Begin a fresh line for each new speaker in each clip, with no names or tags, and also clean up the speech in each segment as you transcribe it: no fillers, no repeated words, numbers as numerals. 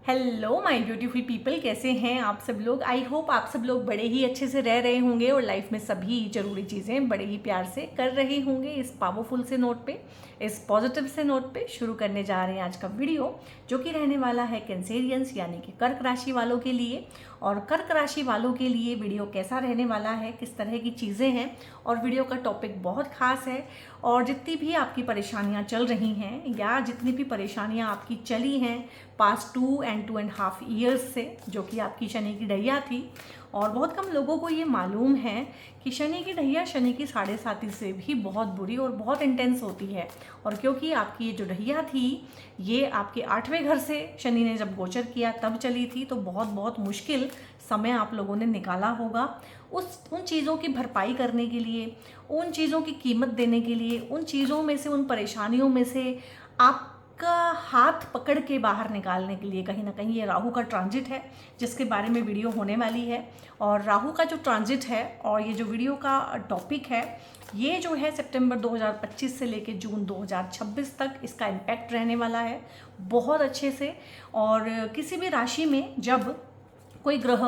Hello my beautiful people, कैसे हैं आप सब लोग। आई होप आप सब लोग बड़े ही अच्छे से रह रहे होंगे और लाइफ में सभी ज़रूरी चीज़ें बड़े ही प्यार से कर रहे होंगे। इस पावरफुल से नोट पे, इस पॉजिटिव से नोट पे शुरू करने जा रहे हैं आज का वीडियो, जो कि रहने वाला है कैंसेरियंस यानी कि कर्क राशि वालों के लिए। और कर्क राशि वालों के लिए वीडियो कैसा रहने वाला है, किस तरह की चीज़ें हैं, और वीडियो का टॉपिक बहुत खास है। और जितनी भी आपकी परेशानियां चल रही हैं या जितनी भी परेशानियां आपकी चली हैं पास्ट 2.5 ईयर्स से, जो कि आपकी शनि की ढैया थी, और बहुत कम लोगों को ये मालूम है कि शनि की ढैया शनि की 7.5 से भी बहुत बुरी और बहुत इंटेंस होती है। और क्योंकि आपकी ये जो ढैया थी ये आपके 8वें घर से शनि ने जब गोचर किया तब चली थी, तो बहुत बहुत मुश्किल समय आप लोगों ने निकाला होगा उन चीज़ों की भरपाई करने के लिए, उन चीज़ों की कीमत देने के लिए, उन चीज़ों में से, उन परेशानियों में से आपका हाथ पकड़ के बाहर निकालने के लिए। कहीं ना कहीं ये राहु का ट्रांजिट है जिसके बारे में वीडियो होने वाली है। और राहु का जो ट्रांजिट है और ये जो वीडियो का टॉपिक है, ये जो है सितंबर 2025 से लेकर जून 2026 तक इसका इम्पैक्ट रहने वाला है बहुत अच्छे से। और किसी भी राशि में जब कोई ग्रह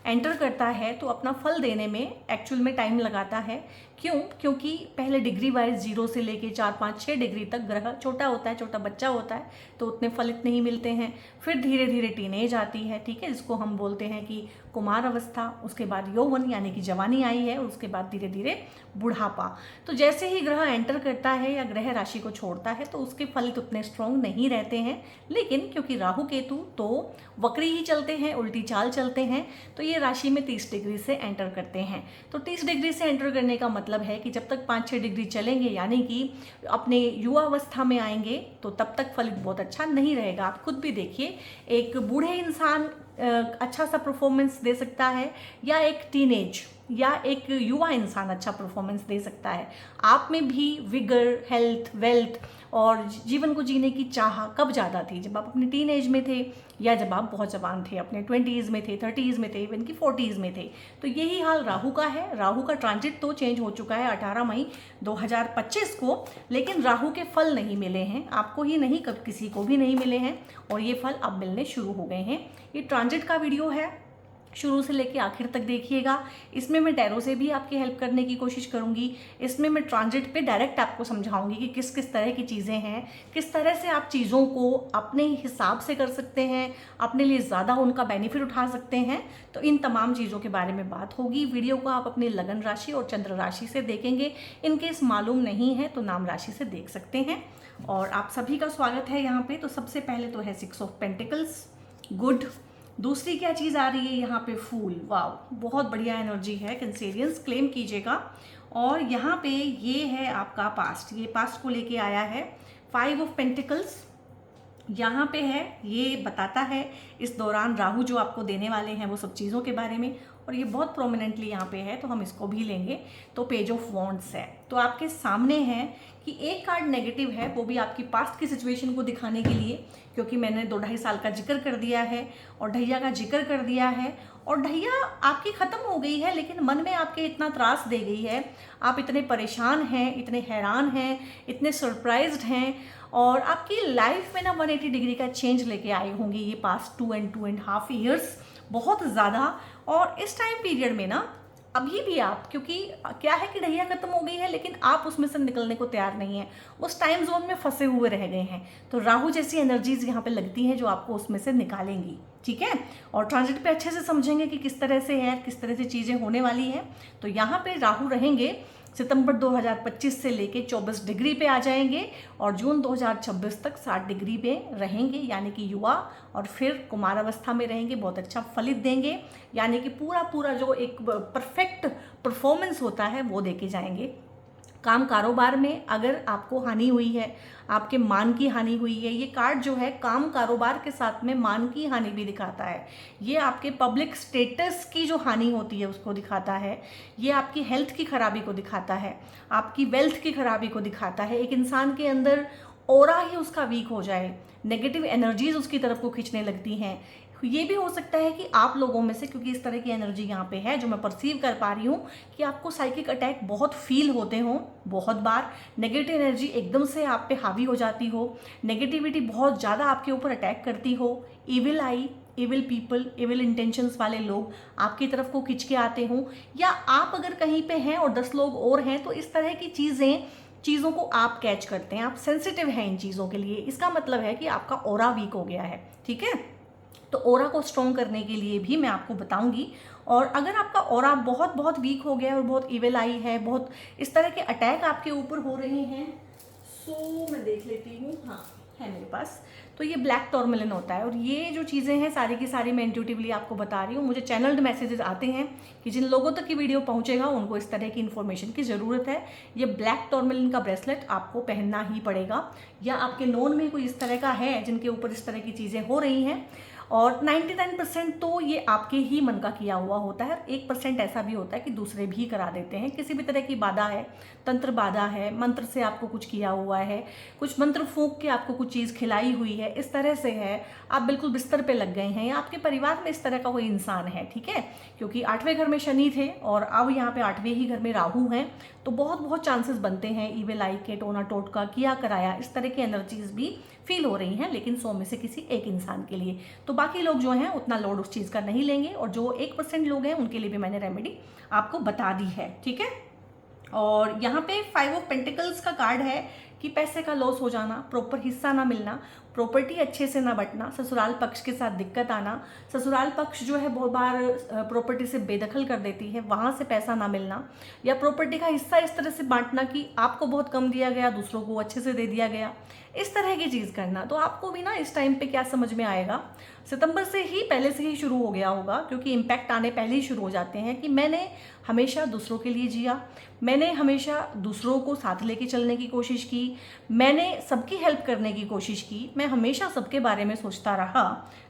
एंटर करता है तो अपना फल देने में एक्चुअल में टाइम लगाता है। क्यों? क्योंकि पहले डिग्री वाइज 0 से लेके 4, 5, 6 डिग्री तक ग्रह छोटा होता है, छोटा बच्चा होता है, तो उतने फल इतने ही मिलते हैं। फिर धीरे धीरे टीनेज आती है, ठीक है, जिसको हम बोलते हैं कि कुमार अवस्था, उसके बाद यौवन यानी कि जवानी आई है, उसके बाद धीरे धीरे बुढ़ापा। तो जैसे ही ग्रह एंटर करता है या ग्रह राशि को छोड़ता है तो उसके फल उतने स्ट्रॉन्ग नहीं रहते हैं। लेकिन क्योंकि राहु केतु तो वक्री ही चलते हैं, उल्टी चाल चलते हैं, तो ये राशि में 30 डिग्री से एंटर करते हैं। तो 30 डिग्री से एंटर करने का मतलब है कि जब तक 5-6 डिग्री चलेंगे यानी कि अपने युवा अवस्था में आएंगे तो तब तक फलित बहुत अच्छा नहीं रहेगा। आप खुद भी देखिए, एक बूढ़े इंसान अच्छा सा परफॉर्मेंस दे सकता है या एक टीनेज या एक युवा इंसान अच्छा परफॉर्मेंस दे सकता है। आप में भी विगर, हेल्थ, वेल्थ और जीवन को जीने की चाह कब ज़्यादा थी? जब आप अपने टीन एज में थे या जब आप बहुत जवान थे, अपने 20s में थे, 30s में थे, इवन की 40s में थे। तो यही हाल राहु का है। राहु का ट्रांजिट तो चेंज हो चुका है 18 मई 2025 को, लेकिन राहु के फल नहीं मिले हैं, आपको ही नहीं, कब किसी को भी नहीं मिले हैं, और ये फल अब मिलने शुरू हो गए हैं। ये ट्रांजिट का वीडियो है, शुरू से लेके आखिर तक देखिएगा। इसमें मैं टैरो से भी आपकी हेल्प करने की कोशिश करूंगी। इसमें मैं ट्रांजिट पे डायरेक्ट आपको समझाऊंगी कि किस किस तरह की चीज़ें हैं, किस तरह से आप चीज़ों को अपने हिसाब से कर सकते हैं, अपने लिए ज़्यादा उनका बेनिफिट उठा सकते हैं। तो इन तमाम चीज़ों के बारे में बात होगी। वीडियो को आप अपनी लगन राशि और चंद्र राशि से देखेंगे। इनकेस मालूम नहीं है तो नाम राशि से देख सकते हैं। और आप सभी का स्वागत है यहाँ पे। तो सबसे पहले तो है 6 ऑफ पेंटिकल्स, गुड। दूसरी क्या चीज़ आ रही है यहाँ पे? फूल। वाव, बहुत बढ़िया एनर्जी है, कैंसेरियंस क्लेम कीजिएगा। और यहाँ पे ये है आपका पास्ट, ये पास्ट को लेके आया है 5 ऑफ पेंटिकल्स यहाँ पे है। ये बताता है इस दौरान राहु जो आपको देने वाले हैं वो सब चीज़ों के बारे में, और ये बहुत प्रोमिनेंटली यहाँ पे है तो हम इसको भी लेंगे। तो पेज ऑफ वॉन्ड्स है, तो आपके सामने है कि एक कार्ड नेगेटिव है, वो भी आपकी पास्ट की सिचुएशन को दिखाने के लिए, क्योंकि मैंने 2-2.5 साल का जिक्र कर दिया है और ढैया का जिक्र कर दिया है। और ढैया आपकी ख़त्म हो गई है, लेकिन मन में आपके इतना त्रास दे गई है, आप इतने परेशान हैं, इतने हैरान हैं, इतने सरप्राइज्ड हैं, और आपकी लाइफ में ना 180 डिग्री का चेंज लेके आई होंगी ये पास्ट 2.5 ईयर्स, बहुत ज़्यादा। और इस टाइम पीरियड में ना अभी भी आप, क्योंकि क्या है कि ढैया खत्म हो गई है लेकिन आप उसमें से निकलने को तैयार नहीं है, उस टाइम जोन में फंसे हुए रह गए हैं। तो राहु जैसी एनर्जीज यहाँ पे लगती हैं जो आपको उसमें से निकालेंगी, ठीक है। और ट्रांजिट पे अच्छे से समझेंगे कि किस तरह से है, किस तरह से चीज़ें होने वाली हैं। तो यहाँ पे राहु रहेंगे सितंबर 2025 से लेके 24 डिग्री पे आ जाएंगे और जून 2026 तक 60 डिग्री पे रहेंगे, यानी कि युवा, और फिर कुमार अवस्था में रहेंगे, बहुत अच्छा फलित देंगे, यानी कि पूरा जो एक परफेक्ट परफॉर्मेंस होता है वो देके जाएंगे। काम कारोबार में अगर आपको हानि हुई है, आपके मान की हानि हुई है, ये कार्ड जो है काम कारोबार के साथ में मान की हानि भी दिखाता है। ये आपके पब्लिक स्टेटस की जो हानि होती है उसको दिखाता है। ये आपकी हेल्थ की खराबी को दिखाता है, आपकी वेल्थ की खराबी को दिखाता है। एक इंसान के अंदर ऑरा ही उसका वीक हो जाए, नेगेटिव एनर्जीज उसकी तरफ को खींचने लगती हैं। ये भी हो सकता है कि आप लोगों में से, क्योंकि इस तरह की एनर्जी यहाँ पे है जो मैं परसीव कर पा रही हूँ, कि आपको साइकिक अटैक बहुत फील होते हों, बहुत बार नेगेटिव एनर्जी एकदम से आप पे हावी हो जाती हो, नेगेटिविटी बहुत ज़्यादा आपके ऊपर अटैक करती हो, इविल आई, इविल पीपल, इविल इंटेंशंस वाले लोग आपकी तरफ को खिंच के आते हों, या आप अगर कहीं पे हैं और 10 लोग और हैं, तो इस तरह की चीज़ों को आप कैच करते हैं, आप सेंसिटिव हैं इन चीज़ों के लिए। इसका मतलब है कि आपका ऑरा वीक हो गया है, ठीक है। तो ऑरा को स्ट्रॉन्ग करने के लिए भी मैं आपको बताऊंगी। और अगर आपका ऑरा बहुत बहुत वीक हो गया है और बहुत इविल आई है, बहुत इस तरह के अटैक आपके ऊपर हो रहे हैं, सो मैं देख लेती हूँ, हाँ है मेरे पास। तो ये ब्लैक टॉर्मेलिन होता है, और ये जो चीज़ें हैं सारी की सारी मैं इंट्यूटिवली आपको बता रही हूँ। मुझे चैनल्ड मैसेजेस आते हैं कि जिन लोगों तक की वीडियो पहुँचेगा उनको इस तरह की इन्फॉर्मेशन की ज़रूरत है। ये ब्लैक टॉर्मेलिन का ब्रेसलेट आपको पहनना ही पड़ेगा, या आपके नोन में कोई इस तरह का है जिनके ऊपर इस तरह की चीज़ें हो रही हैं। और 99% तो ये आपके ही मन का किया हुआ होता है, 1% ऐसा भी होता है कि दूसरे भी करा देते हैं। किसी भी तरह की बाधा है, तंत्र बाधा है, मंत्र से आपको कुछ किया हुआ है, कुछ मंत्र फूंक के आपको कुछ चीज़ खिलाई हुई है, इस तरह से है, आप बिल्कुल बिस्तर पे लग गए हैं, या आपके परिवार में इस तरह का कोई इंसान है, ठीक है। क्योंकि 8वें घर में शनि थे और अब यहाँ पे 8वें ही घर में राहु हैं, तो बहुत बहुत चांसेस बनते हैं इविल आई के, टोना टोटका, किया कराया, इस तरह की एनर्जीज भी फील हो रही हैं, लेकिन 100 में से किसी एक इंसान के लिए। तो बाकी लोग जो हैं उतना लोड उस चीज़ का नहीं लेंगे, और जो 1% लोग हैं उनके लिए भी मैंने रेमेडी आपको बता दी है, ठीक है। और यहाँ पे 5 ऑफ पेंटिकल्स का कार्ड है कि पैसे का लॉस हो जाना, प्रॉपर हिस्सा ना मिलना, प्रॉपर्टी अच्छे से ना बंटना, ससुराल पक्ष के साथ दिक्कत आना, ससुराल पक्ष जो है बहुत बार प्रॉपर्टी से बेदखल कर देती है, वहाँ से पैसा ना मिलना, या प्रॉपर्टी का हिस्सा इस तरह से बांटना कि आपको बहुत कम दिया गया, दूसरों को अच्छे से दे दिया गया, इस तरह की चीज़ करना। तो आपको भी ना इस टाइम पे क्या समझ में आएगा, सितंबर से ही पहले से ही शुरू हो गया होगा, क्योंकि इम्पैक्ट आने पहले ही शुरू हो जाते हैं कि मैंने हमेशा दूसरों के लिए जिया, मैंने हमेशा दूसरों को साथ लेके चलने की कोशिश की, मैंने सबकी हेल्प करने की कोशिश की, मैं हमेशा सबके बारे में सोचता रहा,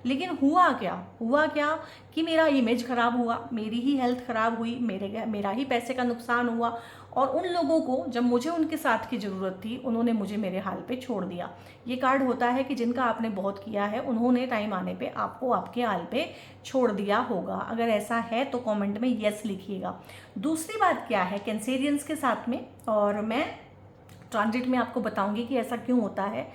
लेकिन हुआ क्या कि मेरा इमेज ख़राब हुआ, मेरी ही हेल्थ ख़राब हुई, मेरा ही पैसे का नुकसान हुआ, और उन लोगों को जब मुझे उनके साथ की ज़रूरत थी उन्होंने मुझे मेरे हाल पे छोड़ दिया। ये कार्ड होता है कि जिनका आपने बहुत किया है उन्होंने टाइम आने पे आपको आपके हाल पे छोड़ दिया होगा। अगर ऐसा है तो कमेंट में यस लिखिएगा। दूसरी बात क्या है कैंसेरियंस के साथ में, और मैं ट्रांजिट में आपको बताऊंगी कि ऐसा क्यों होता है।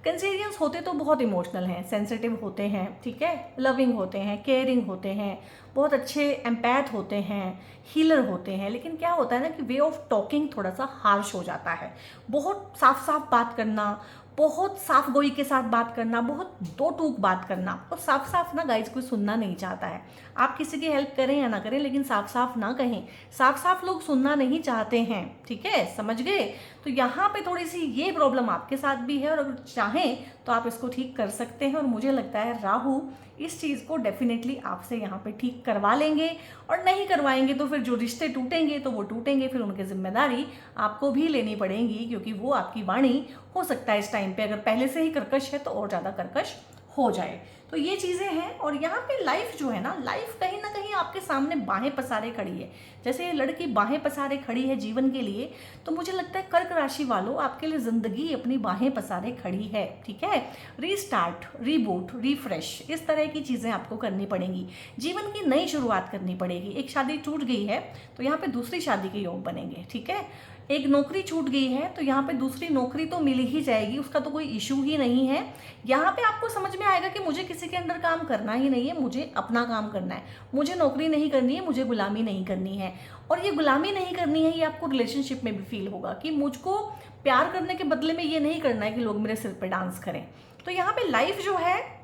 कैंसेरियंस होते तो बहुत इमोशनल हैं, सेंसिटिव होते हैं, ठीक है, लविंग होते हैं, केयरिंग होते हैं, बहुत अच्छे एम्पैथ होते हैं, हीलर होते हैं, लेकिन क्या होता है ना कि वे ऑफ टॉकिंग थोड़ा सा हार्श हो जाता है। बहुत साफ साफ बात करना, बहुत साफ गोई के साथ बात करना, बहुत दो टूक बात करना, और साफ साफ ना गाइज कोई सुनना नहीं चाहता है। आप किसी की हेल्प करें या ना करें, लेकिन साफ साफ ना कहें, साफ साफ लोग सुनना नहीं चाहते हैं, ठीक है, समझ गए। तो यहाँ पे थोड़ी सी ये प्रॉब्लम आपके साथ भी है, और अगर चाहें तो आप इसको ठीक कर सकते हैं, और मुझे लगता है राहु इस चीज़ को डेफिनेटली आपसे यहाँ पे ठीक करवा लेंगे, और नहीं करवाएंगे तो फिर जो रिश्ते टूटेंगे तो वो टूटेंगे, फिर उनकी जिम्मेदारी आपको भी लेनी पड़ेगी, क्योंकि वो आपकी वाणी हो सकता है इस टाइम पे अगर पहले से ही कर्कश है तो और ज़्यादा कर्कश हो जाए। तो ये चीज़ें हैं, और यहाँ पे लाइफ जो है ना, लाइफ कहीं ना कहीं आपके सामने बाहें पसारे खड़ी है। जैसे ये लड़की बाहें पसारे खड़ी है जीवन के लिए, तो मुझे लगता है कर्क राशि वालों आपके लिए ज़िंदगी अपनी बाहें पसारे खड़ी है, ठीक है। रीस्टार्ट, रीबूट, रिफ्रेश, इस तरह की चीज़ें आपको करनी पड़ेंगी, जीवन की नई शुरुआत करनी पड़ेगी। एक शादी टूट गई है तो यहाँ पे दूसरी शादी के योग बनेंगे, ठीक है। एक नौकरी छूट गई है तो यहाँ पे दूसरी नौकरी तो मिल ही जाएगी, उसका तो कोई इशू ही नहीं है। यहाँ पे आपको समझ में आएगा कि मुझे किसी के अंडर काम करना ही नहीं है, मुझे अपना काम करना है, मुझे नौकरी नहीं करनी है, मुझे गुलामी नहीं करनी है। और ये गुलामी नहीं करनी है, ये आपको रिलेशनशिप में भी फील होगा कि मुझको प्यार करने के बदले में ये नहीं करना है कि लोग मेरे सिर पर डांस करें। तो यहाँ पे लाइफ जो है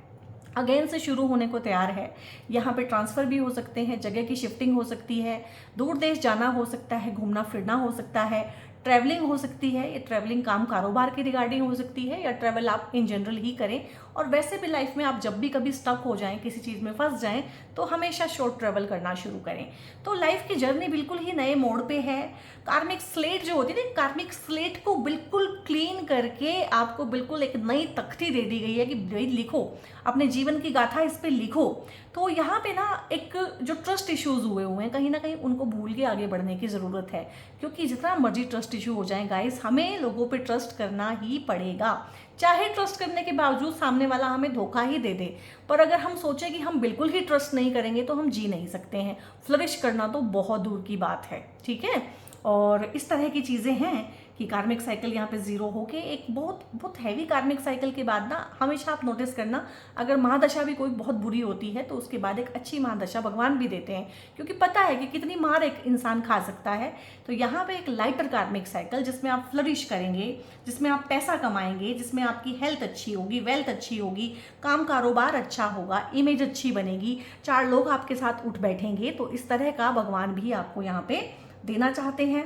अगेन से शुरू होने को तैयार है। यहाँ पे ट्रांसफ़र भी हो सकते हैं, जगह की शिफ्टिंग हो सकती है, दूर देश जाना हो सकता है, घूमना फिरना हो सकता है, ट्रैवलिंग हो सकती है। ये ट्रैवलिंग काम कारोबार के रिगार्डिंग हो सकती है, या ट्रैवल आप इन जनरल ही करें। और वैसे भी लाइफ में आप जब भी कभी स्टक हो जाएं, किसी चीज़ में फंस जाएं, तो हमेशा शॉर्ट ट्रैवल करना शुरू करें। तो लाइफ की जर्नी बिल्कुल ही नए मोड़ पे है। कार्मिक स्लेट जो होती है ना, कार्मिक स्लेट को बिल्कुल क्लीन करके आपको बिल्कुल एक नई तख्ती दे दी गई है कि भाई लिखो, अपने जीवन की गाथा इस पे लिखो। तो यहाँ पे ना एक जो ट्रस्ट इश्यूज हुए हैं कहीं ना कहीं उनको भूल के आगे बढ़ने की ज़रूरत है, क्योंकि जितना मर्जी ट्रस्ट इशू हो जाए गाइस, हमें लोगों पे ट्रस्ट करना ही पड़ेगा। चाहे ट्रस्ट करने के बावजूद सामने वाला हमें धोखा ही दे दे, पर अगर हम सोचें कि हम बिल्कुल ही ट्रस्ट नहीं करेंगे तो हम जी नहीं सकते हैं। फ्लरिश करना तो बहुत दूर की बात है, ठीक है। और इस तरह की चीज़ें हैं कि कार्मिक साइकिल यहाँ पे जीरो होके एक बहुत बहुत हैवी कार्मिक साइकिल के बाद ना, हमेशा आप नोटिस करना, अगर महादशा भी कोई बहुत बुरी होती है तो उसके बाद एक अच्छी महादशा भगवान भी देते हैं, क्योंकि पता है कि कितनी मार एक इंसान खा सकता है। तो यहाँ पे एक लाइटर कार्मिक साइकिल जिसमें आप फ्लरिश करेंगे, जिसमें आप पैसा कमाएंगे, जिसमें आपकी हेल्थ अच्छी होगी, वेल्थ अच्छी होगी, काम कारोबार अच्छा होगा, इमेज अच्छी बनेगी, 4 लोग आपके साथ उठ बैठेंगे। तो इस तरह का भगवान भी आपको यहाँ पे देना चाहते हैं।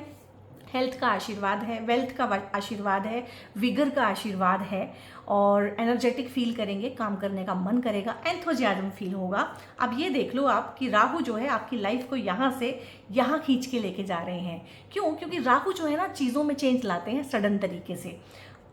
हेल्थ का आशीर्वाद है, वेल्थ का आशीर्वाद है, विगर का आशीर्वाद है, और एनर्जेटिक फील करेंगे, काम करने का मन करेगा, एंथुजियाज्म फील होगा। अब ये देख लो आप कि राहु जो है आपकी लाइफ को यहाँ से यहाँ खींच के लेके जा रहे हैं। क्यों? क्योंकि राहु जो है ना चीज़ों में चेंज लाते हैं सडन तरीके से,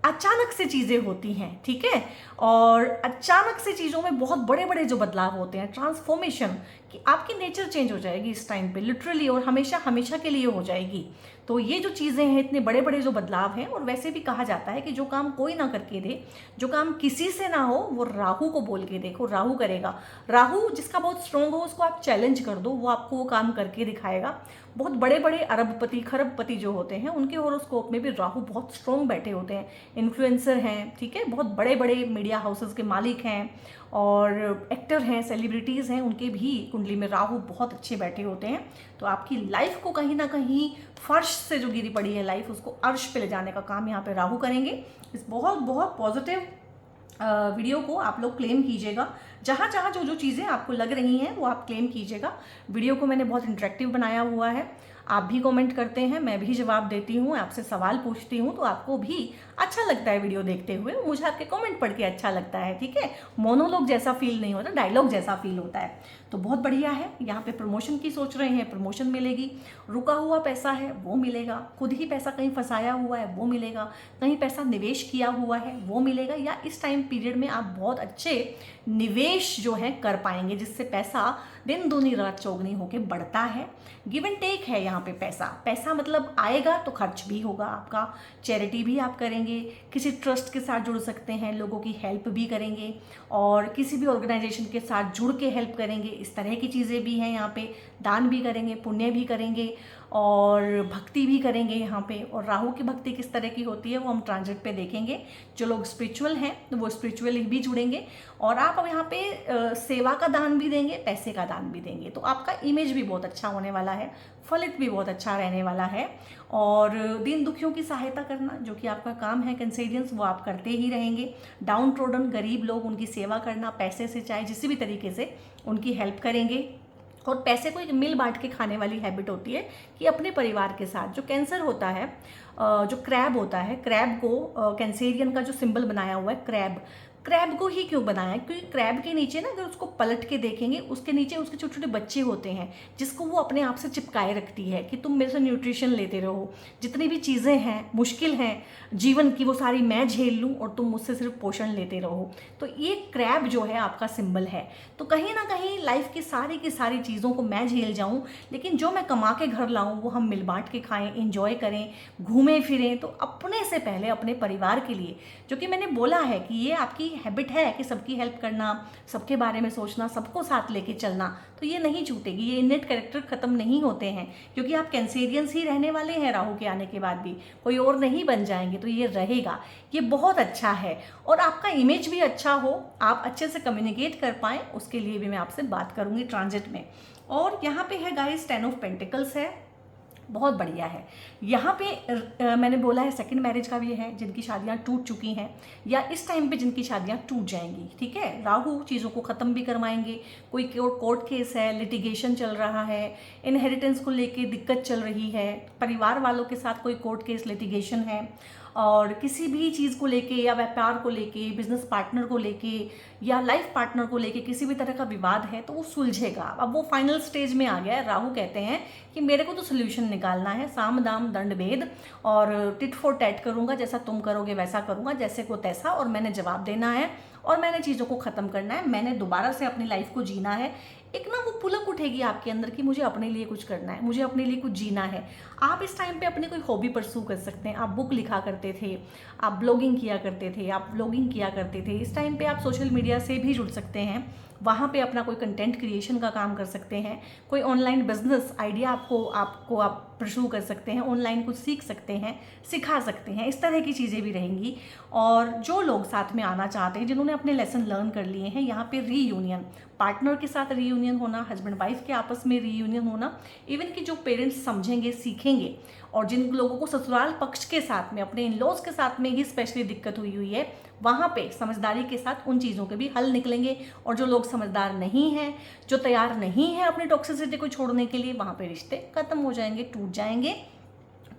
अचानक से चीज़ें होती हैं, ठीक है। और अचानक से चीज़ों में बहुत बड़े बड़े जो बदलाव होते हैं, ट्रांसफॉर्मेशन, कि आपकी नेचर चेंज हो जाएगी इस टाइम पे लिटरली, और हमेशा हमेशा के लिए हो जाएगी। तो ये जो चीज़ें हैं, इतने बड़े बड़े जो बदलाव हैं, और वैसे भी कहा जाता है कि जो काम कोई ना करके दे, जो काम किसी से ना हो, वो राहु को बोल के देखो, राहु करेगा। राहु जिसका बहुत स्ट्रोंग हो उसको आप चैलेंज कर दो, वो आपको वो काम करके दिखाएगा। बहुत बड़े बड़े अरबपति खरबपति जो होते हैं उनके हॉरोस्कोप में भी राहु बहुत स्ट्रोंग बैठे होते हैं, इन्फ्लुएंसर हैं, ठीक है, बहुत बड़े बड़े मीडिया हाउसेस के मालिक हैं, और एक्टर हैं, सेलिब्रिटीज़ हैं, उनके भी कुंडली में राहु बहुत अच्छे बैठे होते हैं। तो आपकी लाइफ को कहीं ना कहीं फर्श से जो गिरी पड़ी है लाइफ, उसको अर्श पे ले जाने का काम यहाँ पे राहु करेंगे। इस बहुत बहुत पॉजिटिव वीडियो को आप लोग क्लेम कीजिएगा, जहाँ जहाँ जो जो चीज़ें आपको लग रही हैं वो आप क्लेम कीजिएगा। वीडियो को मैंने बहुत इंटरेक्टिव बनाया हुआ है, आप भी कमेंट करते हैं, मैं भी जवाब देती हूँ, आपसे सवाल पूछती हूँ, तो आपको भी अच्छा लगता है वीडियो देखते हुए, मुझे आपके कमेंट पढ़ के अच्छा लगता है, ठीक है। मोनोलॉग जैसा फील नहीं होता, डायलॉग जैसा फील होता है। तो बहुत बढ़िया है। यहाँ पे प्रमोशन की सोच रहे हैं, प्रमोशन मिलेगी, रुका हुआ पैसा है वो मिलेगा, खुद ही पैसा कहीं फंसाया हुआ है वो मिलेगा, कहीं पैसा निवेश किया हुआ है वो मिलेगा, या इस टाइम पीरियड में आप बहुत अच्छे निवेश जो है कर पाएंगे, जिससे पैसा दिन दूनी रात चौगनी होके बढ़ता है। गिव एंड टेक है यहाँ पे। पैसा मतलब आएगा तो खर्च भी होगा आपका, चैरिटी भी आप करेंगे, किसी ट्रस्ट के साथ जुड़ सकते हैं, लोगों की हेल्प भी करेंगे, और किसी भी ऑर्गेनाइजेशन के साथ जुड़ के हेल्प करेंगे, इस तरह की चीज़ें भी हैं यहाँ पे। दान भी करेंगे, पुण्य भी करेंगे, और भक्ति भी करेंगे यहाँ पे। और राहु की भक्ति किस तरह की होती है वो हम ट्रांजिट पे देखेंगे। जो लोग स्पिरिचुअल हैं तो वो स्पिरिचुअली भी जुड़ेंगे, और आप अब यहाँ पे सेवा का दान भी देंगे, पैसे का दान भी देंगे, तो आपका इमेज भी बहुत अच्छा होने वाला है, फलित भी बहुत अच्छा रहने वाला है। और दीन दुखियों की सहायता करना जो कि आपका काम है कैंसेरियंस, वो आप करते ही रहेंगे। डाउन ट्रोडन गरीब लोग, उनकी सेवा करना, पैसे से चाहे जिस भी तरीके से उनकी हेल्प करेंगे। और पैसे को एक मिल बांट के खाने वाली हैबिट होती है कि अपने परिवार के साथ। जो कैंसर होता है, जो क्रैब होता है, क्रैब को कैंसेरियन का जो सिंबल बनाया हुआ है, क्रैब को ही क्यों बनाया है? क्योंकि क्रैब के नीचे ना, अगर उसको पलट के देखेंगे, उसके नीचे उसके छोटे छोटे बच्चे होते हैं, जिसको वो अपने आप से चिपकाए रखती है कि तुम मेरे से न्यूट्रिशन लेते रहो, जितनी भी चीज़ें हैं मुश्किल हैं जीवन की वो सारी मैं झेल लूँ और तुम मुझसे सिर्फ पोषण लेते रहो। तो ये क्रैब जो है आपका सिंबल है। तो कहीं ना कहीं लाइफ की सारी चीज़ों को मैं झेल जाऊँ, लेकिन जो मैं कमा के घर लाऊँ वो हम मिल बांट के खाएँ, इंजॉय करें, घूमें फिरें। तो अपने से पहले अपने परिवार के लिए, जो कि मैंने बोला है कि ये आपकी हैबिट है कि सबकी हेल्प करना, सबके बारे में सोचना, सबको साथ लेके चलना, तो ये नहीं छूटेगी। ये इनेट कैरेक्टर खत्म नहीं होते हैं, क्योंकि आप कैंसेरियंस ही रहने वाले हैं राहु के आने के बाद भी, कोई और नहीं बन जाएंगे। तो ये रहेगा, ये बहुत अच्छा है। और आपका इमेज भी अच्छा हो, आप अच्छे से कम्युनिकेट कर पाएँ, उसके लिए भी मैं आपसे बात करूँगी ट्रांजिट में। और यहाँ पे है गाइस 10 ऑफ पेंटिकल्स है, बहुत बढ़िया है। यहाँ पे मैंने बोला है सेकंड मैरिज का भी है, जिनकी शादियाँ टूट चुकी हैं या इस टाइम पे जिनकी शादियाँ टूट जाएंगी, ठीक है। राहु चीज़ों को ख़त्म भी करवाएंगे। कोई कोर्ट केस है, लिटिगेशन चल रहा है, इनहेरिटेंस को लेके दिक्कत चल रही है, परिवार वालों के साथ कोई कोर्ट केस लिटिगेशन है, और किसी भी चीज़ को लेके या व्यापार को लेके, बिजनेस पार्टनर को लेके या लाइफ पार्टनर को लेके किसी भी तरह का विवाद है तो वो सुलझेगा। अब वो फाइनल स्टेज में आ गया है। राहु कहते हैं कि मेरे को तो सोल्यूशन निकालना है, साम दाम दंड भेद, और टिट फॉर टैट करूँगा, जैसा तुम करोगे वैसा करूँगा, जैसे को तैसा, और मैंने जवाब देना है और मैंने चीज़ों को ख़त्म करना है, मैंने दोबारा से अपनी लाइफ को जीना है। एक ना वो पुलक उठेगी आपके अंदर कि मुझे अपने लिए कुछ करना है, मुझे अपने लिए कुछ जीना है। आप इस टाइम पे अपनी कोई हॉबी परस्यू कर सकते हैं। आप बुक लिखा करते थे, आप ब्लॉगिंग किया करते थे, आप व्लॉगिंग किया करते थे, इस टाइम पे आप सोशल मीडिया से भी जुड़ सकते हैं, वहाँ पे अपना कोई कंटेंट क्रिएशन का काम कर सकते हैं। कोई ऑनलाइन बिजनेस आइडिया आप परस्यू कर सकते हैं, ऑनलाइन कुछ सीख सकते हैं, सिखा सकते हैं, इस तरह की चीज़ें भी रहेंगी। और जो लोग साथ में आना चाहते हैं, जिन्होंने अपने लेसन लर्न कर लिए हैं, यहाँ पे रीयूनियन, पार्टनर के साथ रीयूनियन होना, हस्बैंड वाइफ के आपस में रीयूनियन होना, इवन कि जो पेरेंट्स समझेंगे, सीखेंगे, और जिन लोगों को ससुराल पक्ष के साथ में, अपने इन लॉज के साथ में ही स्पेशली दिक्कत हुई है, वहाँ पे समझदारी के साथ उन चीज़ों के भी हल निकलेंगे। और जो लोग समझदार नहीं हैं, जो तैयार नहीं है अपनी टॉक्सिसिटी को छोड़ने के लिए, वहाँ पे रिश्ते खत्म हो जाएंगे, टूट जाएंगे।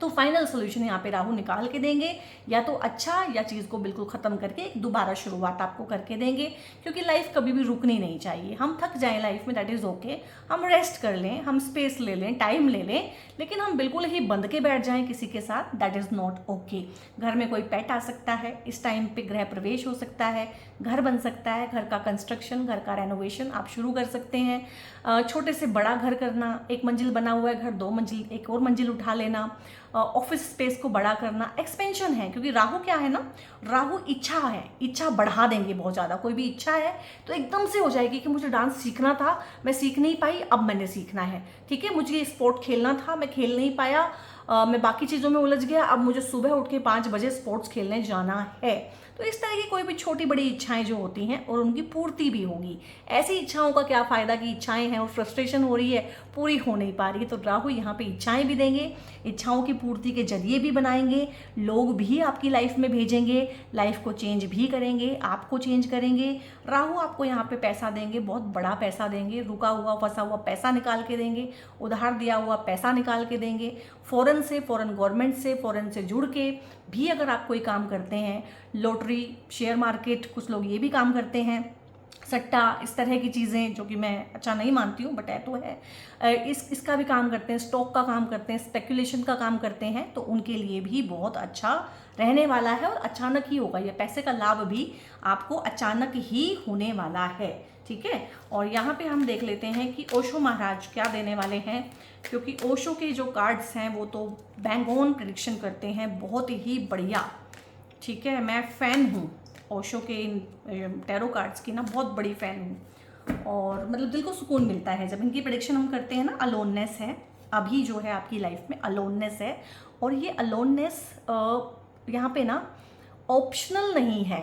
तो फाइनल सोल्यूशन यहाँ पे राहु निकाल के देंगे, या तो अच्छा या चीज़ को बिल्कुल ख़त्म करके एक दोबारा शुरुआत आपको करके देंगे। क्योंकि लाइफ कभी भी रुकनी नहीं चाहिए। हम थक जाएं लाइफ में, दैट इज़ ओके, हम रेस्ट कर लें, हम स्पेस ले लें, टाइम ले लें, लेकिन हम बिल्कुल ही बंद के बैठ जाएं किसी के साथ, दैट इज़ नॉट ओके। घर में कोई पेट आ सकता है, इस टाइम पे गृह प्रवेश हो सकता है, घर बन सकता है, घर का कंस्ट्रक्शन, घर का रेनोवेशन आप शुरू कर सकते हैं। छोटे से बड़ा घर करना, एक मंजिल बना हुआ है घर, 2 मंजिल, एक और मंजिल उठा लेना, ऑफिस स्पेस को बड़ा करना, एक्सपेंशन है। क्योंकि राहु क्या है ना, राहु इच्छा है, इच्छा बढ़ा देंगे बहुत ज़्यादा। कोई भी इच्छा है तो एकदम से हो जाएगी कि मुझे डांस सीखना था, मैं सीख नहीं पाई, अब मैंने सीखना है, ठीक है, मुझे स्पोर्ट खेलना था, मैं खेल नहीं पाया, मैं बाकी चीज़ों में उलझ गया, अब मुझे सुबह उठ के 5 बजे स्पोर्ट्स खेलने जाना है। तो इस तरह की कोई भी छोटी बड़ी इच्छाएं जो होती हैं, और उनकी पूर्ति भी होगी। ऐसी इच्छाओं का क्या फ़ायदा कि इच्छाएं हैं और फ्रस्ट्रेशन हो रही है, पूरी हो नहीं पा रही है। तो राहु यहाँ पे इच्छाएं भी देंगे, इच्छाओं की पूर्ति के जरिए भी बनाएंगे, लोग भी आपकी लाइफ में भेजेंगे, लाइफ को चेंज भी करेंगे, आपको चेंज करेंगे। राहु आपको यहाँ पे पैसा देंगे, बहुत बड़ा पैसा देंगे, रुका हुआ फंसा हुआ पैसा निकाल के देंगे, उधार दिया हुआ पैसा निकाल के देंगे, फॉरेन से, फॉरेन गवर्नमेंट से, फॉरेन से जुड़ के भी अगर आप कोई काम करते हैं, लॉटरी, शेयर मार्केट, कुछ लोग ये भी काम करते हैं, सट्टा, इस तरह की चीज़ें, जो कि मैं अच्छा नहीं मानती हूँ बट है तो है, इसका भी काम करते हैं, स्टॉक का काम करते हैं, स्पेकुलेशन का काम करते हैं, तो उनके लिए भी बहुत अच्छा रहने वाला है। और अचानक ही होगा, ये पैसे का लाभ भी आपको अचानक ही होने वाला है, ठीक है। और यहाँ पे हम देख लेते हैं कि ओशो महाराज क्या देने वाले हैं, क्योंकि ओशो के जो कार्ड्स हैं वो तो बैंग ऑन प्रेडिक्शन करते हैं, बहुत ही बढ़िया, ठीक है। मैं फ़ैन हूँ ओशो के इन टैरो कार्ड्स की ना, बहुत बड़ी फ़ैन हूँ, और मतलब दिल को सुकून मिलता है जब इनकी प्रेडिक्शन हम करते हैं ना। अलोननेस है अभी जो है आपकी लाइफ में, अलोननेस है, और ये अलोननेस यहाँ पे ना ऑप्शनल नहीं है,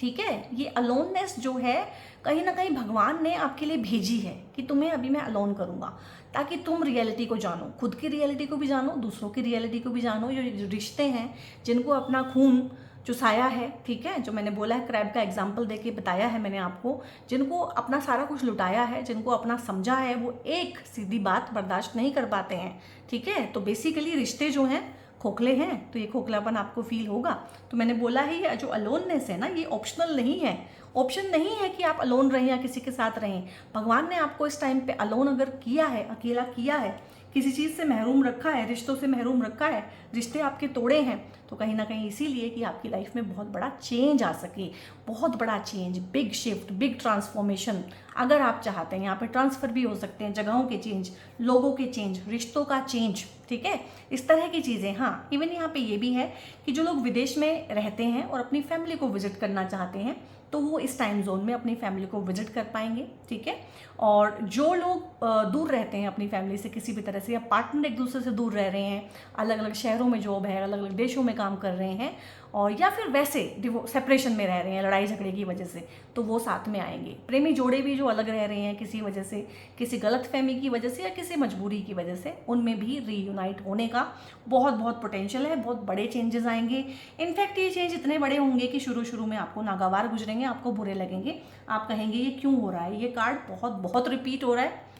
ठीक है। ये अलोननेस जो है कहीं ना कहीं भगवान ने आपके लिए भेजी है कि तुम्हें अभी मैं अलोन करूँगा, ताकि तुम रियलिटी को जानो, खुद की रियलिटी को भी जानो, दूसरों की रियलिटी को भी जानो। जो रिश्ते हैं, जिनको अपना खून चुसाया है, ठीक है, जो मैंने बोला है, क्रैब का एग्जाम्पल देके बताया है मैंने आपको, जिनको अपना सारा कुछ लुटाया है, जिनको अपना समझा है, वो एक सीधी बात बर्दाश्त नहीं कर पाते हैं, ठीक है। तो बेसिकली रिश्ते जो हैं खोखले हैं, तो ये खोखलापन आपको फील होगा। तो मैंने बोला ही है, जो अलोननेस है ना, ये ऑप्शनल नहीं है, ऑप्शन नहीं है कि आप अलोन रहें या किसी के साथ रहें। भगवान ने आपको इस टाइम पे अलोन अगर किया है, अकेला किया है, किसी चीज़ से महरूम रखा है, रिश्तों से महरूम रखा है, रिश्ते आपके तोड़े हैं, तो कहीं ना कहीं इसीलिए कि आपकी लाइफ में बहुत बड़ा चेंज आ सके, बहुत बड़ा change, big shift, big transformation अगर आप चाहते हैं। यहाँ पे ट्रांसफ़र भी हो सकते हैं, जगहों के चेंज, लोगों के चेंज, रिश्तों का चेंज, ठीक है, इस तरह की चीज़ें। हाँ, इवन यहाँ पे ये भी है कि जो लोग विदेश में रहते हैं और अपनी फैमिली को विजिट करना चाहते हैं, तो वो इस टाइम जोन में अपनी फैमिली को विजिट कर पाएंगे, ठीक है। और जो लोग दूर रहते हैं अपनी फैमिली से किसी भी तरह से, या पार्टनर एक दूसरे से दूर रह रहे हैं, अलग अलग शहरों में जॉब है, अलग अलग देशों में काम कर रहे हैं, और या फिर वैसे सेपरेशन में रह रहे हैं लड़ाई झगड़े की वजह से, तो वो साथ में आएंगे। प्रेमी जोड़े भी जो अलग रह रहे हैं किसी वजह से, किसी गलतफहमी की वजह से या किसी मजबूरी की वजह से, उनमें भी रीयूनाइट होने का बहुत बहुत पोटेंशियल है, बहुत बड़े चेंजेस आएंगे। इनफैक्ट ये चेंज इतने बड़े होंगे कि शुरू में आपको नागवार गुजरेंगे, आपको बुरे लगेंगे, आप कहेंगे ये क्यों हो रहा है, ये कार्ड बहुत बहुत रिपीट हो रहा है,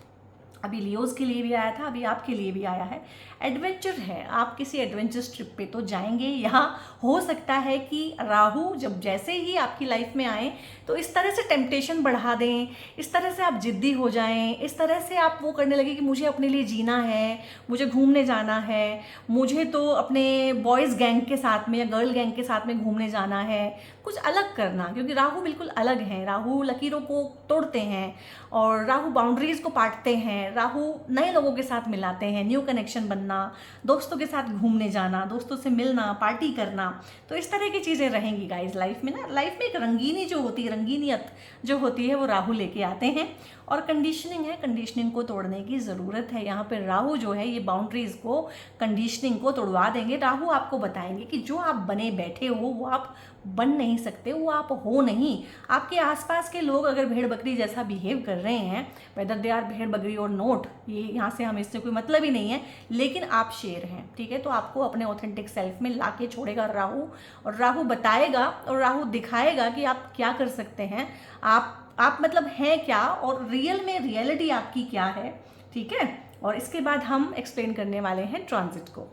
अभी लियोज़ के लिए भी आया था, अभी आपके लिए भी आया है। एडवेंचर है, आप किसी एडवेंचरस ट्रिप पे तो जाएंगे। यहाँ हो सकता है कि राहु जब जैसे ही आपकी लाइफ में आए तो इस तरह से टेम्पटेशन बढ़ा दें, इस तरह से आप जिद्दी हो जाएं, इस तरह से आप वो करने लगे कि मुझे अपने लिए जीना है, मुझे घूमने जाना है, मुझे तो अपने बॉयज़ गैंग के साथ में या गर्ल गैंग के साथ में घूमने जाना है, कुछ अलग करना। क्योंकि राहु बिल्कुल अलग हैं, राहु लकीरों को तोड़ते हैं और राहु बाउंड्रीज़ को काटते हैं, राहु नए लोगों के साथ मिलाते हैं, न्यू कनेक्शन बनना, दोस्तों के साथ घूमने जाना, दोस्तों से मिलना, पार्टी करना। तो इस तरह की चीज़ें रहेंगी गाइज लाइफ में ना। लाइफ में एक रंगीनी जो होती है, रंगीनियत जो होती है वो राहु लेके आते हैं। और कंडीशनिंग है, कंडीशनिंग को तोड़ने की ज़रूरत है। यहाँ पे राहु जो है ये बाउंड्रीज़ को, कंडीशनिंग को तोड़वा देंगे। राहु आपको बताएंगे कि जो आप बने बैठे हो वो आप बन नहीं सकते, वो आप हो नहीं। आपके आसपास के लोग अगर भेड़ बकरी जैसा बिहेव कर रहे हैं, वेदर दे आर भेड़ बकरी और नोट, ये यहाँ से हमें इससे कोई मतलब ही नहीं है, लेकिन आप शेर हैं, ठीक है। तो आपको अपने ऑथेंटिक सेल्फ में ला के छोड़ेगा राहु, और राहु बताएगा और राहु दिखाएगा कि आप क्या कर सकते हैं, आप मतलब हैं क्या, और रियल में रियलिटी आपकी क्या है, ठीक है। और इसके बाद हम एक्सप्लेन करने वाले हैं ट्रांजिट को।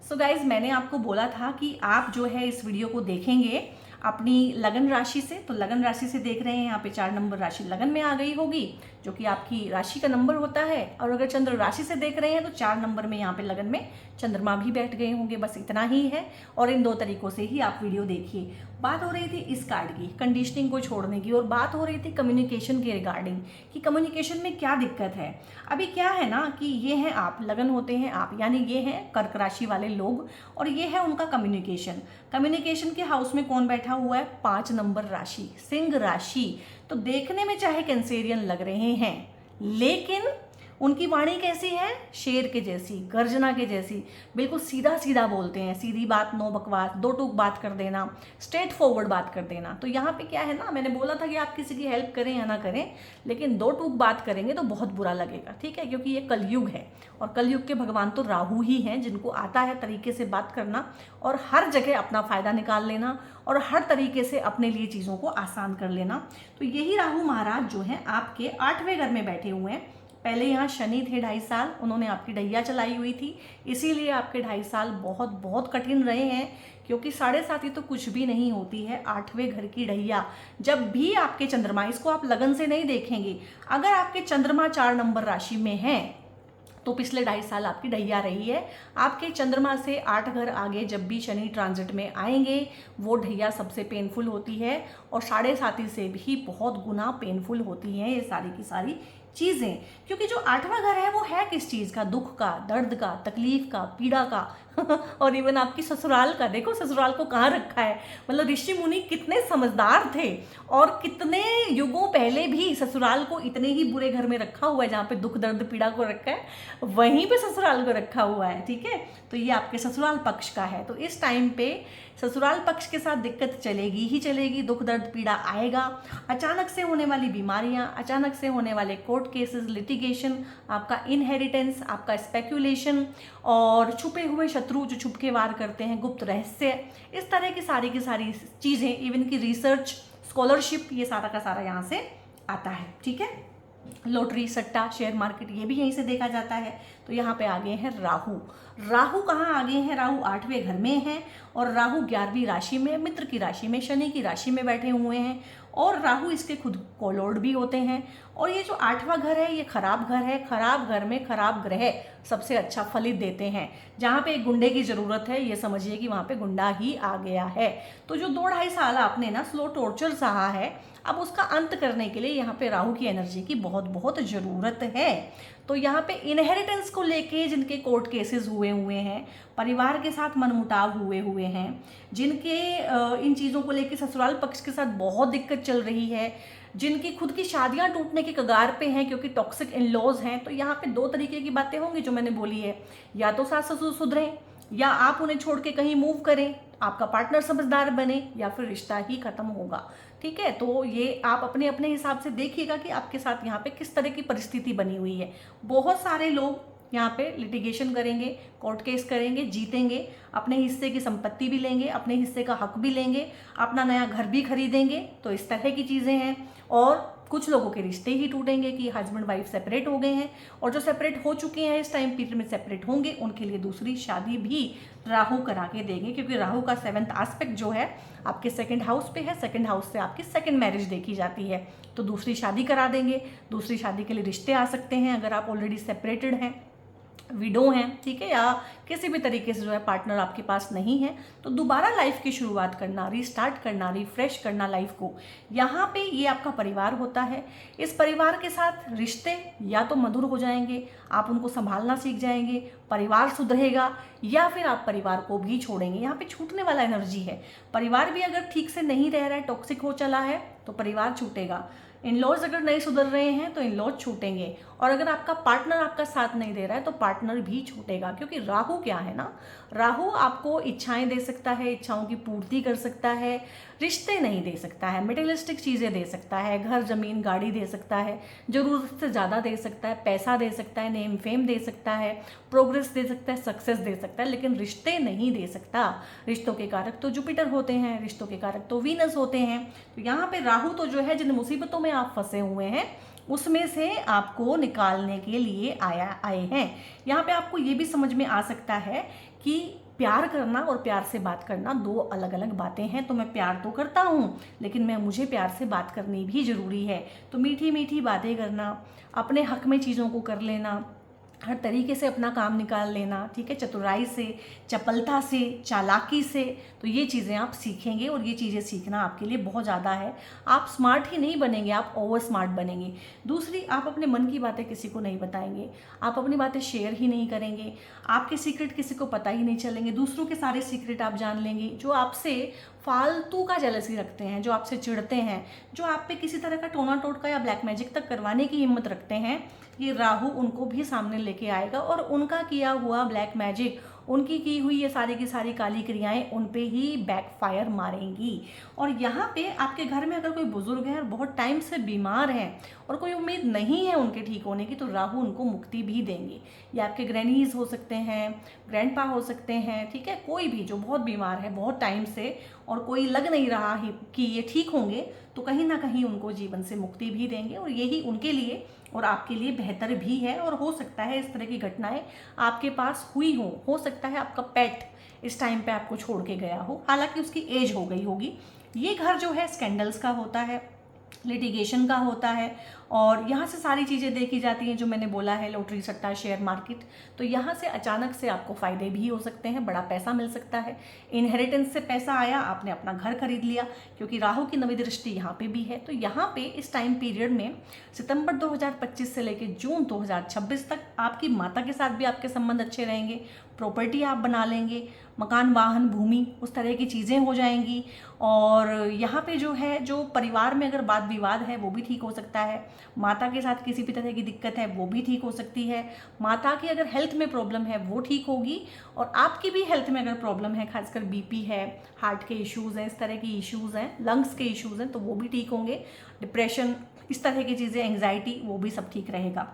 सो गाइज, मैंने आपको बोला था कि आप जो है इस वीडियो को देखेंगे अपनी लगन राशि से। तो लगन राशि से देख रहे हैं, यहाँ पे 4 नंबर राशि लगन में आ गई होगी, जो कि आपकी राशि का नंबर होता है। और अगर चंद्र राशि से देख रहे हैं तो 4 नंबर में यहाँ पे लगन में चंद्रमा भी बैठ गए होंगे। बस इतना ही है, और इन 2 तरीकों से ही आप वीडियो देखिए। बात हो रही थी इस कार्ड की, कंडीशनिंग को छोड़ने की, और बात हो रही थी कम्युनिकेशन के रिगार्डिंग कि कम्युनिकेशन में क्या दिक्कत है। अभी क्या है ना कि ये हैं आप, लगन होते हैं आप, यानी ये हैं कर्क राशि वाले लोग, और ये है उनका कम्युनिकेशन। कम्युनिकेशन के हाउस में कौन बैठा हुआ है? 5 नंबर राशि, सिंह राशि। तो देखने में चाहे कैंसेरियन लग रहे हैं, लेकिन उनकी वाणी कैसी है? शेर के जैसी, गर्जना के जैसी, बिल्कुल सीधा सीधा बोलते हैं, सीधी बात, नो बकवास, 2 टूक बात कर देना, स्ट्रेट फॉरवर्ड बात कर देना। तो यहाँ पे क्या है ना, मैंने बोला था कि आप किसी की हेल्प करें या ना करें, लेकिन 2 टूक बात करेंगे तो बहुत बुरा लगेगा, ठीक है। क्योंकि ये कलयुग है, और कलयुग के भगवान तो राहु ही हैं, जिनको आता है तरीके से बात करना और हर जगह अपना फ़ायदा निकाल लेना और हर तरीके से अपने लिए चीज़ों को आसान कर लेना। तो यही राहु महाराज जो हैं आपके 8वें घर में बैठे हुए हैं। पहले यहाँ शनि थे 2.5 साल, उन्होंने आपकी डैया चलाई हुई थी, इसीलिए आपके 2.5 साल बहुत बहुत कठिन रहे हैं। क्योंकि 7.5 तो कुछ भी नहीं होती है 8वें घर की डैया। जब भी आपके चंद्रमा, इसको आप लगन से नहीं देखेंगे, अगर आपके चंद्रमा 4 नंबर राशि में हैं तो पिछले 2.5 साल आपकी डैया रही है। आपके चंद्रमा से 8 घर आगे जब भी शनि ट्रांजिट में आएंगे, वो डैया सबसे पेनफुल होती है, और 7.5 से भी बहुत गुना पेनफुल होती हैं ये सारी की सारी चीज़ें। क्योंकि जो 8वां घर है वो है किस चीज़ का? दुख का, दर्द का, तकलीफ का, पीड़ा का और इवन आपकी ससुराल का। देखो ससुराल को कहाँ रखा है, मतलब ऋषि मुनि कितने समझदार थे, और कितने युगों पहले भी ससुराल को इतने ही बुरे घर में रखा हुआ है जहाँ पे दुख दर्द पीड़ा को रखा है, वहीं पे ससुराल को रखा हुआ है, ठीक है। तो ये आपके ससुराल पक्ष का है। तो इस टाइम पे ससुराल पक्ष के साथ दिक्कत चलेगी ही चलेगी, दुख दर्द पीड़ा आएगा, अचानक से होने वाली बीमारियां, अचानक से होने वाले कोर्ट केसेस, लिटिगेशन, आपका इनहेरिटेंस, आपका स्पेक्यूलेशन, और छुपे हुए शत्रु जो छुप के वार करते हैं, गुप्त रहस्य, इस तरह की सारी चीज़ें, इवन की रिसर्च, स्कॉलरशिप, ये सारा का सारा यहाँ से आता है, ठीक है। लॉटरी, सट्टा, शेयर मार्केट, ये भी यहीं से देखा जाता है। तो यहाँ पे आ गए हैं राहु। राहु कहाँ आ गए हैं? राहु 8वें घर में हैं, और राहु 11वीं राशि में, मित्र की राशि में, शनि की राशि में बैठे हुए हैं, और राहु इसके खुद को लॉर्ड भी होते हैं। और ये जो 8वां घर है ये खराब घर है। खराब घर में खराब ग्रह सबसे अच्छा फलित देते हैं। जहाँ पे एक गुंडे की ज़रूरत है, ये समझिए कि वहाँ पे गुंडा ही आ गया है। तो जो 2-2.5 साल आपने ना स्लो टॉर्चर सहा है, अब उसका अंत करने के लिए यहाँ पे राहु की एनर्जी की बहुत बहुत ज़रूरत है। तो यहाँ पे इनहेरिटेंस को लेके जिनके कोर्ट केसेस हुए हैं, परिवार के साथ मनमुटाव हुए हैं, जिनके इन चीज़ों को लेके ससुराल पक्ष के साथ बहुत दिक्कत चल रही है, जिनकी खुद की शादियां टूटने के कगार पे हैं क्योंकि टॉक्सिक इन-लॉज हैं, तो यहाँ पे 2 तरीके की बातें होंगी जो मैंने बोली है। या तो सास ससुर सुधरें, या आप उन्हें छोड़ के कहीं मूव करें, आपका पार्टनर समझदार बने, या फिर रिश्ता ही खत्म होगा, ठीक है। तो ये आप अपने अपने हिसाब से देखिएगा कि आपके साथ यहाँ पे किस तरह की परिस्थिति बनी हुई है। बहुत सारे लोग यहाँ पे लिटिगेशन करेंगे, कोर्ट केस करेंगे, जीतेंगे, अपने हिस्से की संपत्ति भी लेंगे, अपने हिस्से का हक भी लेंगे, अपना नया घर भी खरीदेंगे। तो इस तरह की चीज़ें हैं। और कुछ लोगों के रिश्ते ही टूटेंगे कि हस्बैंड वाइफ सेपरेट हो गए हैं, और जो सेपरेट हो चुके हैं इस टाइम पीरियड में सेपरेट होंगे उनके लिए दूसरी शादी भी राहु करा के देंगे, क्योंकि राहु का 7th एस्पेक्ट जो है आपके 2nd हाउस पे है। 2nd हाउस से आपकी 2nd मैरिज देखी जाती है, तो दूसरी शादी करा देंगे। दूसरी शादी के लिए रिश्ते आ सकते हैं अगर आप ऑलरेडी सेपरेटेड हैं, विडो हैं, ठीक है, या किसी भी तरीके से जो है पार्टनर आपके पास नहीं है, तो दोबारा लाइफ की शुरुआत करना, रीस्टार्ट करना, रिफ्रेश करना लाइफ को, यहाँ पे ये आपका परिवार होता है। इस परिवार के साथ रिश्ते या तो मधुर हो जाएंगे, आप उनको संभालना सीख जाएंगे, परिवार सुधरेगा, या फिर आप परिवार को भी छोड़ेंगे। यहाँ पे छूटने वाला एनर्जी है। परिवार भी अगर ठीक से नहीं रह रहा है, टॉक्सिक हो चला है, तो परिवार छूटेगा। इन लॉज अगर नहीं सुधर रहे हैं तो इन लॉज छूटेंगे, और अगर आपका पार्टनर आपका साथ नहीं दे रहा है तो पार्टनर भी छूटेगा। क्योंकि राहु क्या है ना, राहु आपको इच्छाएं दे सकता है, इच्छाओं की पूर्ति कर सकता है, रिश्ते नहीं दे सकता है, मटेरियलिस्टिक चीज़ें दे सकता है, घर जमीन गाड़ी दे सकता है, ज़रूरत से ज़्यादा दे सकता है, पैसा दे सकता है, नेम फेम दे सकता है, प्रोग्रेस दे सकता है, सक्सेस दे सकता है, लेकिन रिश्ते नहीं दे सकता। रिश्तों के कारक तो जुपिटर होते हैं, रिश्तों के कारक तो वीनस होते हैं। तो यहाँ पे राहु तो जो है जिन मुसीबतों में आप फंसे हुए हैं उसमें से आपको निकालने के लिए आए हैं। यहाँ पे आपको ये भी समझ में आ सकता है कि प्यार करना और प्यार से बात करना दो अलग अलग बातें हैं। तो मैं प्यार तो करता हूँ, लेकिन मुझे प्यार से बात करनी भी ज़रूरी है। तो मीठी मीठी बातें करना, अपने हक में चीज़ों को कर लेना, हर तरीके से अपना काम निकाल लेना, ठीक है, चतुराई से, चपलता से, चालाकी से, तो ये चीज़ें आप सीखेंगे, और ये चीज़ें सीखना आपके लिए बहुत ज़्यादा है। आप स्मार्ट ही नहीं बनेंगे, आप ओवर स्मार्ट बनेंगे। दूसरी, आप अपने मन की बातें किसी को नहीं बताएंगे, आप अपनी बातें शेयर ही नहीं करेंगे, आपके सीक्रेट किसी को पता ही नहीं चलेंगे, दूसरों के सारे सीक्रेट आप जान लेंगे। जो आपसे फालतू का जेलसी रखते हैं, जो आपसे चिढ़ते हैं, जो आप पे किसी तरह का टोना टोटका या ब्लैक मैजिक तक करवाने की हिम्मत रखते हैं, ये राहु उनको भी सामने लेके आएगा, और उनका किया हुआ ब्लैक मैजिक, उनकी की हुई ये सारी की सारी काली क्रियाएं उन पे ही बैकफायर मारेंगी। और यहाँ पे आपके घर में अगर कोई बुजुर्ग है और बहुत टाइम से बीमार हैं और कोई उम्मीद नहीं है उनके ठीक होने की, तो राहु उनको मुक्ति भी देंगे। ये आपके ग्रैनीज हो सकते हैं, ग्रैंडपा हो सकते हैं, ठीक है, कोई भी जो बहुत बीमार है बहुत टाइम से और कोई लग नहीं रहा है कि ये ठीक होंगे, तो कहीं ना कहीं उनको जीवन से मुक्ति भी देंगे। और यही उनके लिए और आपके लिए बेहतर भी है। और हो सकता है इस तरह की घटनाएं आपके पास हुई हो सकता है आपका पेट इस टाइम पे आपको छोड़ के गया हो, हालांकि उसकी एज हो गई होगी। ये घर जो है स्कैंडल्स का होता है, लिटिगेशन का होता है, और यहाँ से सारी चीज़ें देखी जाती हैं जो मैंने बोला है, लॉटरी, सट्टा, शेयर मार्केट। तो यहाँ से अचानक से आपको फ़ायदे भी हो सकते हैं, बड़ा पैसा मिल सकता है, इनहेरिटेंस से पैसा आया, आपने अपना घर खरीद लिया, क्योंकि राहु की नवी दृष्टि यहाँ पे भी है। तो यहाँ पे इस टाइम पीरियड में सितंबर 2025 से लेकर जून 2026 तक आपकी माता के साथ भी आपके संबंध अच्छे रहेंगे, प्रॉपर्टी आप बना लेंगे, मकान, वाहन, भूमि, उस तरह की चीज़ें हो जाएंगी। और यहाँ पे जो है, जो परिवार में अगर वाद विवाद है वो भी ठीक हो सकता है, माता के साथ किसी भी तरह की दिक्कत है वो भी ठीक हो सकती है, माता की अगर हेल्थ में प्रॉब्लम है वो ठीक होगी, और आपकी भी हेल्थ में अगर प्रॉब्लम है, खासकर बीपी है, हार्ट के इश्यूज़ हैं, इस तरह की इश्यूज़ हैं, लंग्स के इश्यूज़ हैं, तो वो भी ठीक होंगे, डिप्रेशन, इस तरह की चीज़ें, एंग्जाइटी, वो भी सब ठीक रहेगा।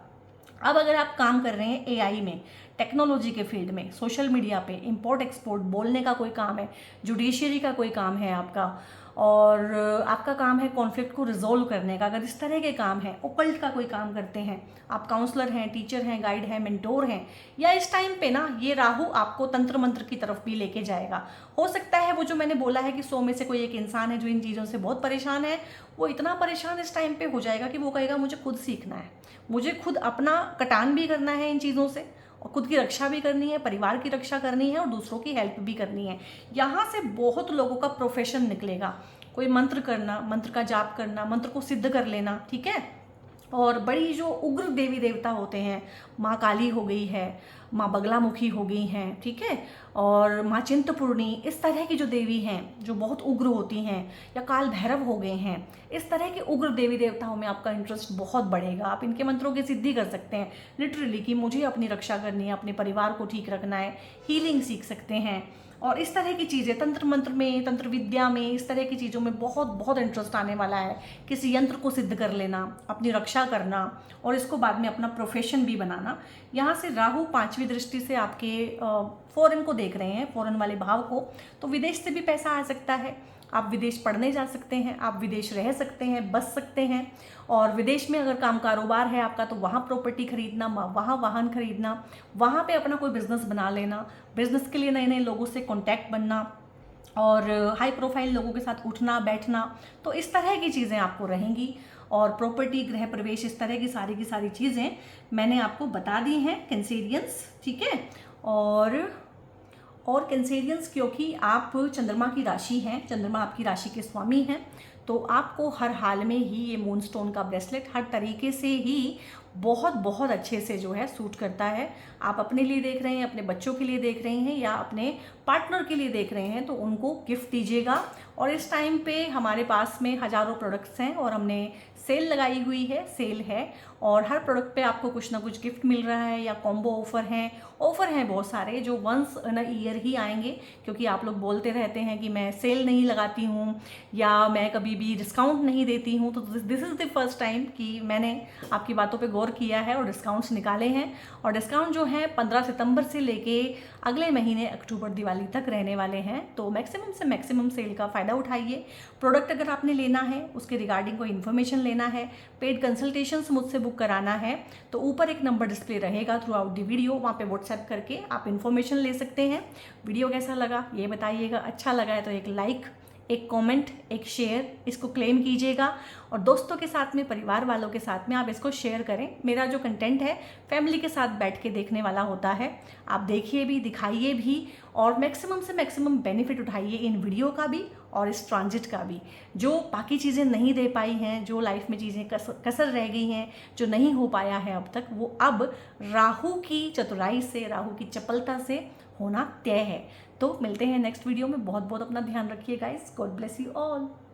अब अगर आप काम कर रहे हैं एआई में, टेक्नोलॉजी के फील्ड में, सोशल मीडिया पे, इंपोर्ट एक्सपोर्ट, बोलने का कोई काम है, जुडिशियरी का कोई काम है आपका, और आपका काम है कॉन्फ्लिक्ट को रिजोल्व करने का, अगर इस तरह के काम है, ओकल्ट का कोई काम करते हैं, आप काउंसलर हैं, टीचर हैं, गाइड हैं, मेंटोर हैं, या इस टाइम पे ना ये राहु आपको तंत्र मंत्र की तरफ भी लेके जाएगा। हो सकता है वो जो मैंने बोला है कि 100 में से कोई एक इंसान है जो इन चीज़ों से बहुत परेशान है, वो इतना परेशान इस टाइम पे हो जाएगा कि वो कहेगा मुझे खुद सीखना है, मुझे खुद अपना कटान भी करना है इन चीज़ों से, और खुद की रक्षा भी करनी है, परिवार की रक्षा करनी है, और दूसरों की हेल्प भी करनी है। यहाँ से बहुत लोगों का प्रोफेशन निकलेगा, कोई मंत्र करना, मंत्र का जाप करना, मंत्र को सिद्ध कर लेना, ठीक है। और बड़ी जो उग्र देवी देवता होते हैं, माँ काली हो गई है, माँ बगलामुखी हो गई हैं, ठीक है, और माँ चिंतपूर्णी, इस तरह की जो देवी हैं जो बहुत उग्र होती हैं, या काल भैरव हो गए हैं, इस तरह के उग्र देवी देवताओं में आपका इंटरेस्ट बहुत बढ़ेगा। आप इनके मंत्रों की सिद्धि कर सकते हैं लिटरली, कि मुझे अपनी रक्षा करनी है, अपने परिवार को ठीक रखना है, हीलिंग सीख सकते हैं, और इस तरह की चीज़ें, तंत्र मंत्र में, तंत्र विद्या में, इस तरह की चीज़ों में बहुत बहुत इंटरेस्ट आने वाला है। किसी यंत्र को सिद्ध कर लेना, अपनी रक्षा करना, और इसको बाद में अपना प्रोफेशन भी बनाना। यहाँ से राहु 5वीं दृष्टि से आपके फॉरेन को देख रहे हैं, फॉरेन वाले भाव को, तो विदेश से भी पैसा आ सकता है, आप विदेश पढ़ने जा सकते हैं, आप विदेश रह सकते हैं, बस सकते हैं। और विदेश में अगर काम कारोबार है आपका तो वहाँ प्रॉपर्टी खरीदना, वहाँ वाहन खरीदना, वहाँ पे अपना कोई बिजनेस बना लेना, बिजनेस के लिए नए नए लोगों से कॉन्टैक्ट बनना और हाई प्रोफाइल लोगों के साथ उठना बैठना, तो इस तरह की चीज़ें आपको रहेंगी। और प्रॉपर्टी, गृह प्रवेश, इस तरह की सारी चीज़ें मैंने आपको बता दी हैं कैंसेरियंस, ठीक है। और कैंसेरियंस, क्योंकि आप चंद्रमा की राशि हैं, चंद्रमा आपकी राशि के स्वामी हैं, तो आपको हर हाल में ही ये मूनस्टोन का ब्रेसलेट हर तरीके से ही बहुत बहुत अच्छे से जो है सूट करता है। आप अपने लिए देख रहे हैं, अपने बच्चों के लिए देख रहे हैं या अपने पार्टनर के लिए देख रहे हैं, तो उनको गिफ्ट दीजिएगा। और इस टाइम पे हमारे पास में हज़ारों प्रोडक्ट्स हैं और हमने सेल लगाई हुई है, सेल है, और हर प्रोडक्ट पे आपको कुछ ना कुछ गिफ्ट मिल रहा है या कॉम्बो ऑफर हैं बहुत सारे जो वंस इन अ ईयर ही आएंगे। क्योंकि आप लोग बोलते रहते हैं कि मैं सेल नहीं लगाती हूँ या मैं कभी भी डिस्काउंट नहीं देती हूँ, तो this is the first time कि मैंने आपकी बातों पे गौर किया है और डिस्काउंट्स निकाले हैं। और डिस्काउंट जो है 15 सितंबर से लेके अगले महीने अक्टूबर दिवाली तक रहने वाले हैं। तो मैक्सिमम से मैक्सिमम सेल का फ़ायदा उठाइए। प्रोडक्ट अगर आपने लेना है, उसके रिगार्डिंग कोई इन्फॉर्मेशन लेना है, पेड कंसल्टेशंस मुझसे बुक कराना है, तो ऊपर एक नंबर डिस्प्ले रहेगा थ्रू आउट द वीडियो, वहाँ पे व्हाट्सएप करके आप इन्फॉर्मेशन ले सकते हैं। वीडियो कैसा लगा ये बताइएगा, अच्छा लगा है तो एक लाइक, एक कमेंट, एक शेयर इसको क्लेम कीजिएगा। और दोस्तों के साथ में, परिवार वालों के साथ में आप इसको शेयर करें। मेरा जो कंटेंट है फैमिली के साथ बैठ के देखने वाला होता है, आप देखिए भी, दिखाइए भी, और मैक्सिमम से मैक्सिमम बेनिफिट उठाइए इन वीडियो का भी और इस ट्रांजिट का भी। जो बाकी चीज़ें नहीं दे पाई हैं, जो लाइफ में चीज़ें कसर रह गई हैं, जो नहीं हो पाया है अब तक, वो अब राहु की चतुराई से, राहु की चपलता से होना तय है। तो मिलते हैं नेक्स्ट वीडियो में। बहुत बहुत अपना ध्यान रखिए guys. God bless you all.